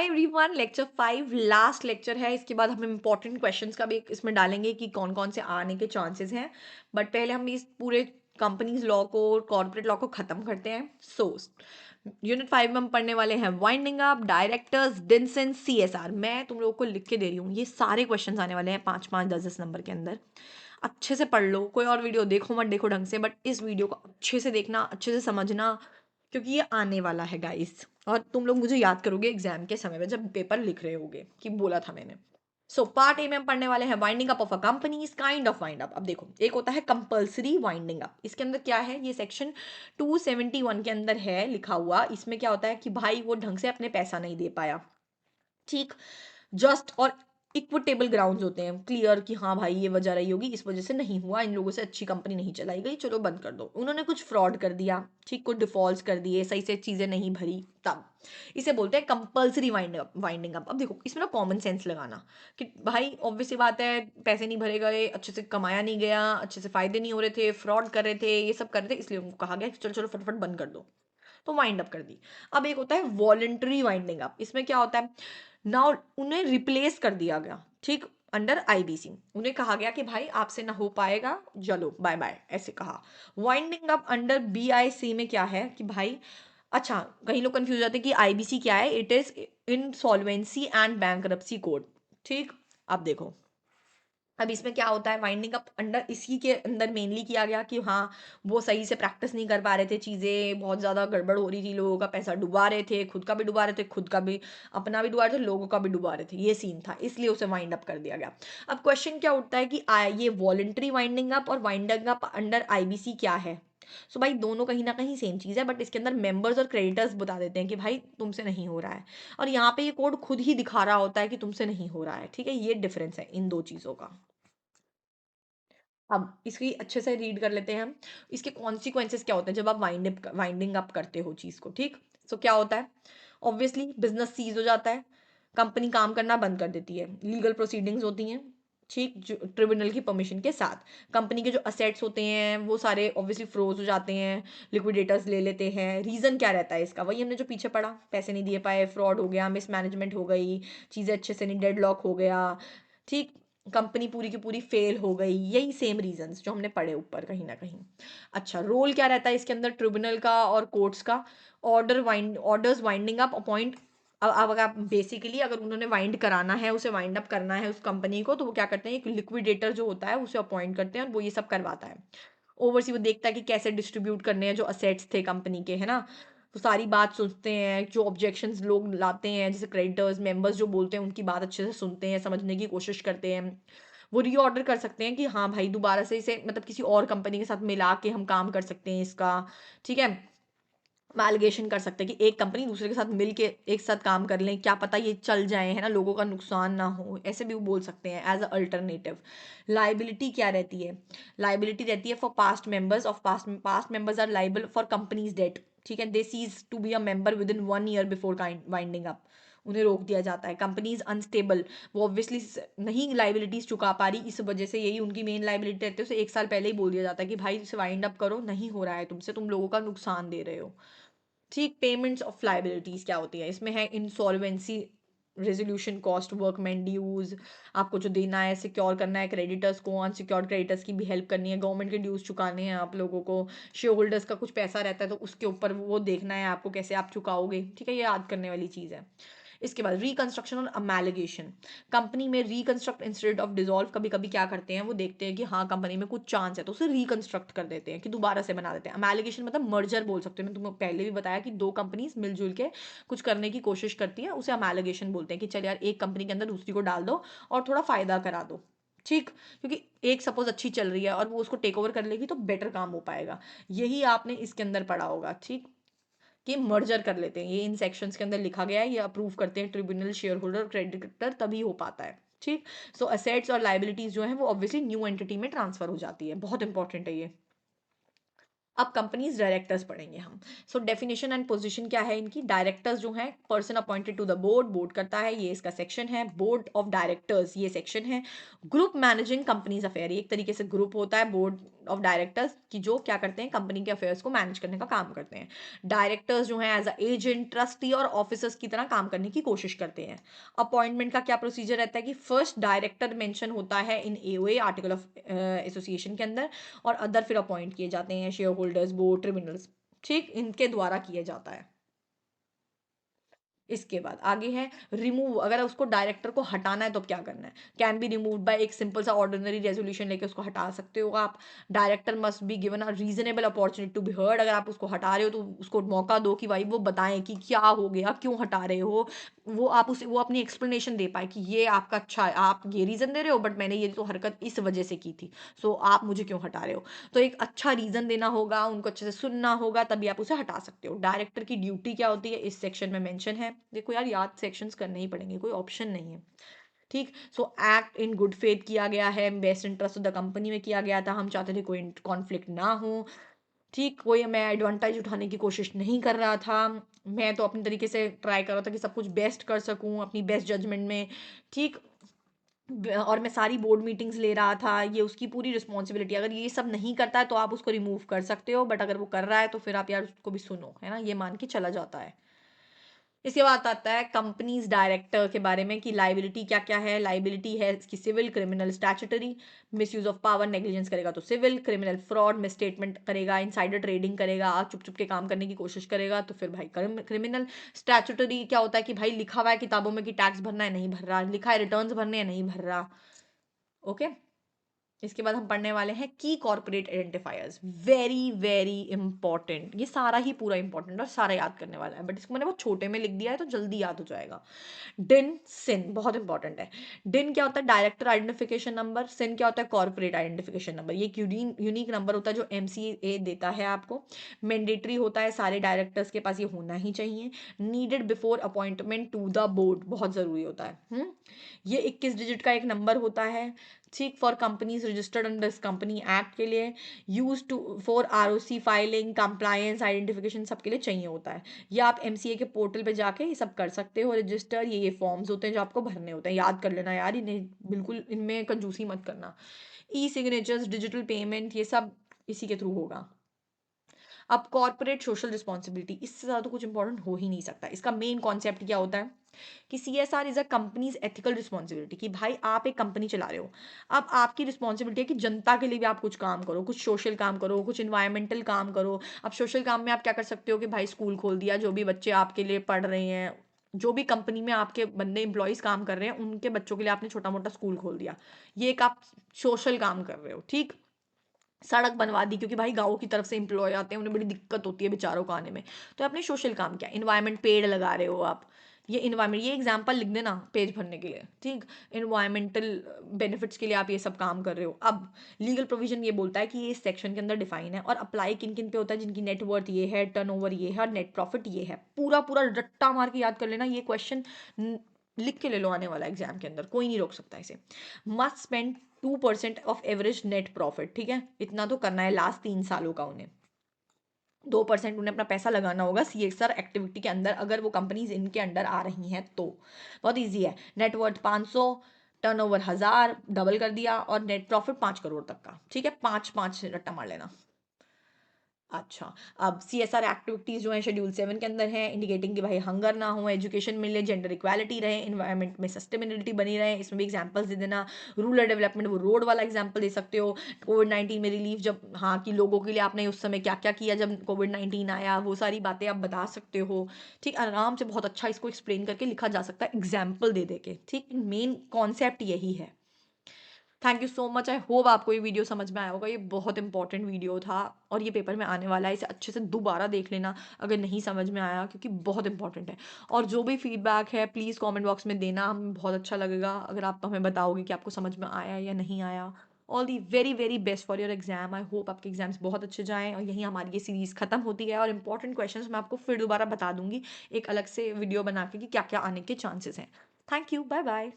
Everyone, lecture 5 last lecture है। इसके बाद हम इम्पोर्टेंट क्वेश्चंस का भी इसमें डालेंगे कि कौन कौन से आने के चांसेस हैं। बट पहले हम इस पूरे कंपनीज लॉ को, कॉर्पोरेट लॉ को ख़त्म करते हैं। यूनिट 5 में हम पढ़ने वाले हैं वाइंडिंग अप, डायरेक्टर्स, डिंसन, CSR। मैं तुम लोगों को लिख के दे रही हूँ, ये सारे क्वेश्चंस आने वाले हैं 5-5, 10-10 नंबर के अंदर। अच्छे से पढ़ लो, कोई और वीडियो देखो मत, देखो ढंग से, बट इस वीडियो को अच्छे से देखना, अच्छे से समझना, क्योंकि ये आने वाला है गाइस। और तुम लोग मुझे याद करोगे एग्जाम के समय में जब पेपर लिख रहे होगे कि बोला था मैंने। पार्ट ए में हम पढ़ने वाले हैं winding up of a company, kind of wind up. अब देखो, एक होता है कंपल्सरी वाइंडिंग अप। इसके अंदर क्या है, ये सेक्शन 271 के अंदर है लिखा हुआ। इसमें क्या होता है कि भाई वो ढंग से अपने पैसा नहीं दे पाया, ठीक, जस्ट और इक्विटेबल ग्राउंड्स होते हैं, क्लियर कि हाँ भाई ये वजह रही होगी, इस वजह से नहीं हुआ, इन लोगों से अच्छी कंपनी नहीं चलाई गई, चलो बंद कर दो। उन्होंने कुछ फ्रॉड कर दिया, ठीक, कुछ डिफॉल्ट्स कर दिए, सही से चीज़ें नहीं भरी, तब इसे बोलते हैं कंपल्सरी वाइंडिंग अप। अब देखो, इसमें ना कॉमन सेंस लगाना कि भाई ऑब्वियस सी बात है, पैसे नहीं भरे गए, अच्छे से कमाया नहीं गया, अच्छे से फायदे नहीं हो रहे थे, फ्रॉड कर रहे थे, ये सब कर रहे थे, इसलिए उनको कहा गया कि चलो चलो फटफट बंद कर दो, तो वाइंड अप कर दी। अब एक होता है वॉलंटरी वाइंडिंग अप। इसमें क्या होता है, नाउ उन्हें रिप्लेस कर दिया गया, ठीक, अंडर IBC। उन्हें कहा गया कि भाई आपसे ना हो पाएगा, चलो बाय बाय, ऐसे कहा। वाइंडिंग अप अंडर BIC में क्या है कि भाई, अच्छा, कहीं लोग कंफ्यूज जाते हैं कि IBC क्या है। It is insolvency and bankruptcy code, ठीक। अब देखो, अब इसमें क्या होता है, वाइंडिंग अप अंडर इसी के अंदर मेनली किया गया कि हाँ, वो सही से प्रैक्टिस नहीं कर पा रहे थे, चीज़ें बहुत ज़्यादा गड़बड़ हो रही थी, लोगों का पैसा डुबा रहे थे, खुद का भी डुबा रहे थे, खुद का भी अपना भी डुबा रहे थे, लोगों का भी डुबा रहे थे, ये सीन था, इसलिए उसे वाइंड अप कर दिया गया। अब क्वेश्चन क्या उठता है कि ये वॉलेंट्री वाइंडिंग अप और वाइंडिंग अप अंडर IBC क्या है। भाई दोनों कहीं ना कहीं सेम चीज़ है, बट इसके अंदर मेंबर्स और क्रेडिटर्स बता देते हैं कि भाई तुमसे नहीं हो रहा है, और यहाँ पे ये कोड खुद ही दिखा रहा होता है कि तुमसे नहीं हो रहा है, ठीक है। ये डिफरेंस है इन दो चीज़ों का। अब इसकी अच्छे से रीड कर लेते हैं हम। इसके कॉन्सिक्वेंसेस क्या होते हैं जब आप वाइंडिंग अप करते हो चीज़ को, ठीक। क्या होता है, ऑब्वियसली बिजनेस सीज हो जाता है, कंपनी काम करना बंद कर देती है, लीगल प्रोसीडिंग्स होती हैं, ठीक, जो ट्रिब्यूनल की परमिशन के साथ। कंपनी के जो असेट्स होते हैं वो सारे ऑब्वियसली फ्रोज हो जाते हैं, लिक्विडेटर्स ले लेते हैं। रीज़न क्या रहता है इसका, वही हमने जो पीछे पढ़ा, पैसे नहीं दिए पाए, फ्रॉड हो गया, मिसमैनेजमेंट हो गई, चीज़ें अच्छे से नहीं, डेडलॉक हो गया, ठीक, कंपनी पूरी की पूरी फेल हो गई, यही सेम रीजंस जो हमने पढ़े ऊपर कहीं ना कहीं। अच्छा, रोल क्या रहता है इसके अंदर ट्रिब्यूनल का और कोर्ट्स का। Orders winding up appoint. अब अगर आप बेसिकली, अगर उन्होंने वाइंड कराना है, उसे वाइंड अप करना है उस कंपनी को, तो वो क्या करते हैं, एक लिक्विडेटर जो होता है उसे अपॉइंट करते हैं, और वो ये सब करवाता है। ओवरसी वो देखता है कि कैसे डिस्ट्रीब्यूट करने हैं जो असेट्स थे कंपनी के, है ना। तो सारी बात सुनते हैं, जो ऑब्जेक्शंस लोग लाते हैं, जैसे क्रेडिटर्स, मेंबर्स जो बोलते हैं, उनकी बात अच्छे से सुनते हैं, समझने की कोशिश करते हैं। वो रीऑर्डर कर सकते हैं कि हाँ भाई दोबारा से इसे, मतलब किसी और कंपनी के साथ मिला के हम काम कर सकते हैं इसका, ठीक है। एलिगेशन कर सकते हैं कि एक कंपनी दूसरे के साथ मिल के एक साथ काम कर लें, क्या पता ये चल जाए, है ना, लोगों का नुकसान ना हो, ऐसे भी वो बोल सकते हैं एज अ अल्टरनेटिव। लाइबिलिटी क्या रहती है, लाइबिलिटी रहती है for past members of past members are liable for companies debt, ठीक है। They cease to be a member within 1 year before winding up. उन्हें रोक दिया जाता है। कंपनीज अनस्टेबल, वो ऑब्वियसली नहीं लाइबिलिटीज चुका पा रही, इस वजह से, यही उनकी मेन लाइबिलिटी रहती है, उसे 1 साल पहले ही बोल दिया जाता है कि भाई इसे वाइंड अप करो, नहीं हो रहा है तुमसे, तुम लोगों का नुकसान दे रहे हो, ठीक। पेमेंट्स ऑफ लाइबिलिटीज क्या होती है, इसमें है insolvency, resolution cost, workman dues, आपको जो देना है, सिक्योर करना है क्रेडिटर्स को, अनसिक्योर्ड क्रेडिटर्स की भी हेल्प करनी है, गवर्नमेंट के ड्यूज चुकाने हैं आप लोगों को, शेयर होल्डर्स का कुछ पैसा रहता है तो उसके ऊपर वो देखना है आपको कैसे आप चुकाओगे, ठीक है। ये याद करने वाली चीज़ है। इसके बाद रिकंस्ट्रक्शन और अमेलिगेशन। कंपनी में रिकंस्ट्रक्ट इंस्टेड ऑफ डिसॉल्व, कभी कभी क्या करते हैं, वो देखते हैं कि हाँ कंपनी में कुछ चांस है तो उसे रिकंस्ट्रक्ट कर देते हैं, कि दोबारा से बना देते हैं। अमेलिगेशन मतलब मर्जर बोल सकते हैं, मैं तुम्हें पहले भी बताया कि दो कंपनीज मिलजुल के कुछ करने की कोशिश करती है, उसे अमेलिगेशन बोलते हैं कि चल यार एक कंपनी के अंदर दूसरी को डाल दो और थोड़ा फायदा करा दो, ठीक। क्योंकि एक सपोज अच्छी चल रही है और वो उसको टेक ओवर कर लेगी तो बेटर काम हो पाएगा। यही आपने इसके अंदर पढ़ा होगा, ठीक, कि मर्जर कर लेते हैं, ये इन सेक्शंस के अंदर लिखा गया है, ये अप्रूव करते हैं ट्रिब्यूनल, शेयर होल्डर, क्रेडिटर, तभी हो पाता है, ठीक। असेट्स और लाइबिलिटीज जो है वो ऑब्वियसली न्यू एंटिटी में ट्रांसफर हो जाती है, बहुत इंपॉर्टेंट है ये। अब कंपनीज डायरेक्टर्स पढ़ेंगे हम। सो डेफिनेशन एंड पोजीशन क्या है इनकी? डायरेक्टर्स जो हैं person appointed to the board, board करता है, ये इसका सेक्शन है। बोर्ड ऑफ डायरेक्टर्स ये सेक्शन है। ग्रुप मैनेजिंग कंपनीज अफेयर, एक तरीके से ग्रुप होता है बोर्ड ऑफ डायरेक्टर्स की जो क्या करते हैं, कंपनी के अफेयर्स को मैनेज करने का काम करते हैं। डायरेक्टर्स जो हैं एज अ एजेंट, ट्रस्टी और ऑफिसर्स की तरह काम करने की कोशिश करते हैं। अपॉइंटमेंट का क्या प्रोसीजर रहता है कि फर्स्ट डायरेक्टर मेंशन होता है इन एओए आर्टिकल ऑफ एसोसिएशन के अंदर, और अदर फिर अपॉइंट किए जाते हैं, शेयर होल्डर्स, बोर्ड, ट्रिब्यूनल्स, ठीक, इनके द्वारा किया जाता है। इसके बाद आगे है रिमूव, अगर उसको डायरेक्टर को हटाना है तो क्या करना है? कैन बी रिमूव्ड बाय एक सिंपल सा ऑर्डिनरी रेजोल्यूशन लेके उसको हटा सकते हो आप। Director must be given a reasonable opportunity to be heard, अगर आप उसको हटा रहे हो तो उसको मौका दो कि भाई वो बताएं कि क्या हो गया, क्यों हटा रहे हो। वो आप उसे वो अपनी एक्सप्लेनेशन दे पाए कि ये आपका अच्छा है, आप ये रीजन दे रहे हो बट मैंने ये तो हरकत इस वजह से की थी, सो आप मुझे क्यों हटा रहे हो। तो एक अच्छा रीजन देना होगा, उनको अच्छे से सुनना होगा, तभी आप उसे हटा सकते हो। डायरेक्टर की ड्यूटी क्या होती है इस सेक्शन में मेंशन है। देखो यार, याद सेक्शंस करने ही पड़ेंगे, कोई ऑप्शन नहीं है। ठीक, सो एक्ट इन गुड फेथ किया गया है, best interest of the company में किया गया था, हम चाहते थे कोई कॉन्फ्लिक्ट ना हो। ठीक, कोई मैं एडवांटेज उठाने की कोशिश नहीं कर रहा था, मैं तो अपनी तरीके से ट्राई कर रहा था कि सब कुछ बेस्ट कर सकूं अपनी बेस्ट जजमेंट में। ठीक, और मैं सारी बोर्ड मीटिंग्स ले रहा था, ये उसकी पूरी रिस्पॉन्सिबिलिटी। अगर ये सब नहीं करता है तो आप उसको रिमूव कर सकते हो, बट अगर वो कर रहा है तो फिर आप यार उसको भी सुनो, है ना, ये मान के चला जाता है। इसके बाद आता है कंपनीज डायरेक्टर के बारे में कि लाइबिलिटी क्या क्या है। लाइबिलिटी है इसकी civil, criminal, statutory. Misuse of power, negligence करेगा तो सिविल, क्रिमिनल फ्रॉड, मिसस्टेटमेंट करेगा, इनसाइडर ट्रेडिंग करेगा, चुप चुप के काम करने की कोशिश करेगा तो फिर भाई क्रिमिनल। स्टैट्यूटरी क्या होता है कि भाई लिखा हुआ है किताबों में कि टैक्स भरना है, नहीं भर रहा, लिखा है रिटर्न्स भरने हैं, नहीं भर रहा। ओके, इसके बाद हम पढ़ने वाले हैं की corporate identifiers, very very important. ये सारा ही पूरा इंपॉर्टेंट और सारा याद करने वाला है, बट इसको मैंने बहुत छोटे में लिख दिया है तो जल्दी याद हो जाएगा। डिन सिन बहुत इंपॉर्टेंट है। डिन क्या होता है? Director identification number. सिन क्या होता है? Corporate identification number. ये एक यूनिक नंबर होता है जो एमसीए देता है आपको। मैंडेटरी होता है, सारे डायरेक्टर्स के पास ये होना ही चाहिए। Needed before appointment to the board, बहुत जरूरी होता है। ये 21 डिजिट का एक नंबर होता है। ठीक, for companies registered under this company act के लिए। Use to for ROC filing, compliance, identification सबके लिए चाहिए होता है। ये आप एमसीए के पोर्टल पे जाके ये सब कर सकते हो रजिस्टर। ये फॉर्म्स होते हैं जो आपको भरने होते हैं, याद कर लेना यार, इन्हें बिल्कुल इनमें कंजूसी मत करना। ई सिग्नेचर्स, डिजिटल पेमेंट, ये सब इसी के थ्रू होगा। अब कॉर्पोरेट सोशल रिस्पॉन्सिबिलिटी, इससे ज़्यादा तो कुछ इंपॉर्टेंट हो ही नहीं सकता। इसका मेन कॉन्सेप्ट क्या होता है कि CSR is a companies ethical responsibility, कि भाई आप एक कंपनी चला रहे हो, अब आपकी रिस्पॉन्सिबिलिटी है कि जनता के लिए भी आप कुछ काम करो, कुछ सोशल काम करो, कुछ इन्वायरमेंटल काम करो। अब सोशल काम में आप क्या कर सकते हो कि भाई स्कूल खोल दिया, जो भी बच्चे आपके लिए पढ़ रहे हैं, जो भी कंपनी में आपके बंदे एम्प्लॉयज़ काम कर रहे हैं उनके बच्चों के लिए आपने छोटा मोटा स्कूल खोल दिया, ये एक आप सोशल काम कर रहे हो। ठीक, सड़क बनवा दी क्योंकि भाई गाँव की तरफ से एम्प्लॉय आते हैं, उन्हें बड़ी दिक्कत होती है बेचारों को आने में, तो आपने सोशल काम किया। इन्वायरमेंट, पेड़ लगा रहे हो आप, ये इन्वायरमेंट, ये एग्जाम्पल लिख देना पेज भरने के लिए। ठीक, इन्वायरमेंटल बेनिफिट्स के लिए आप ये सब काम कर रहे हो। अब लीगल प्रोविजन ये बोलता है कि ये इस सेक्शन के अंदर डिफाइन है और अप्लाई किन किन पे होता है, जिनकी नेटवर्थ ये है, टर्नओवर ये है और नेट प्रॉफिट ये है। पूरा पूरा रट्टा मार के याद कर लेना, ये क्वेश्चन लिख के ले लो आने वाला एग्जाम के अंदर, कोई नहीं रोक सकता इसे। Must spend 2% of average net profit, ठीक है, इतना तो करना है लास्ट 3 सालों का उन्हें। 2% उन्हें अपना पैसा लगाना होगा सीएसआर एक्टिविटी के अंदर, अगर वो कंपनीज इनके अंडर आ रही हैं तो। बहुत ईजी है। नेटवर्थ 500, टर्नओवर 1000, डबल कर दिया, और नेट प्रॉफिट 5 करोड़ तक का। ठीक है, 5 5 रट्टा मार लेना। अच्छा, अब सीएसआर एक्टिविटीज जो है शेड्यूल 7 के अंदर है, इंडिकेटिंग कि भाई हंगर ना हो, एजुकेशन मिले, जेंडर इक्वालिटी रहे, इन्वायरमेंट में सस्टेनेबिलिटी बनी रहे, इसमें भी एग्जांपल्स दे देना। रूरल डेवलपमेंट, वो रोड वाला एग्जांपल दे सकते हो। कोविड-19 में रिलीफ, जब हाँ कि लोगों के लिए आपने उस समय क्या क्या किया जब कोविड-19 आया, वो सारी बातें आप बता सकते हो। ठीक, आराम से बहुत अच्छा इसको एक्सप्लेन करके लिखा जा सकता है एग्जाम्पल दे दे के। ठीक, मेन कॉन्सेप्ट यही है। Thank you so much, I hope आपको ये वीडियो समझ में आया होगा। ये बहुत इंपॉर्टेंट वीडियो था और ये पेपर में आने वाला है, इसे अच्छे से दोबारा देख लेना अगर नहीं समझ में आया, क्योंकि बहुत इंपॉर्टेंट है। और जो भी फीडबैक है प्लीज़ कमेंट बॉक्स में देना, हमें बहुत अच्छा लगेगा अगर आप हमें बताओगे कि आपको समझ में आया या नहीं आया। All the very very best for your exam, I hope आपके एग्जाम्स बहुत अच्छे जाएँ, और यहीं हमारी ये सीरीज़ खत्म होती है। और इंपॉर्टेंट क्वेश्चंस मैं आपको फिर दोबारा बता दूंगी एक अलग से वीडियो बना के कि क्या क्या आने के चांसेस हैं। Thank you, bye bye.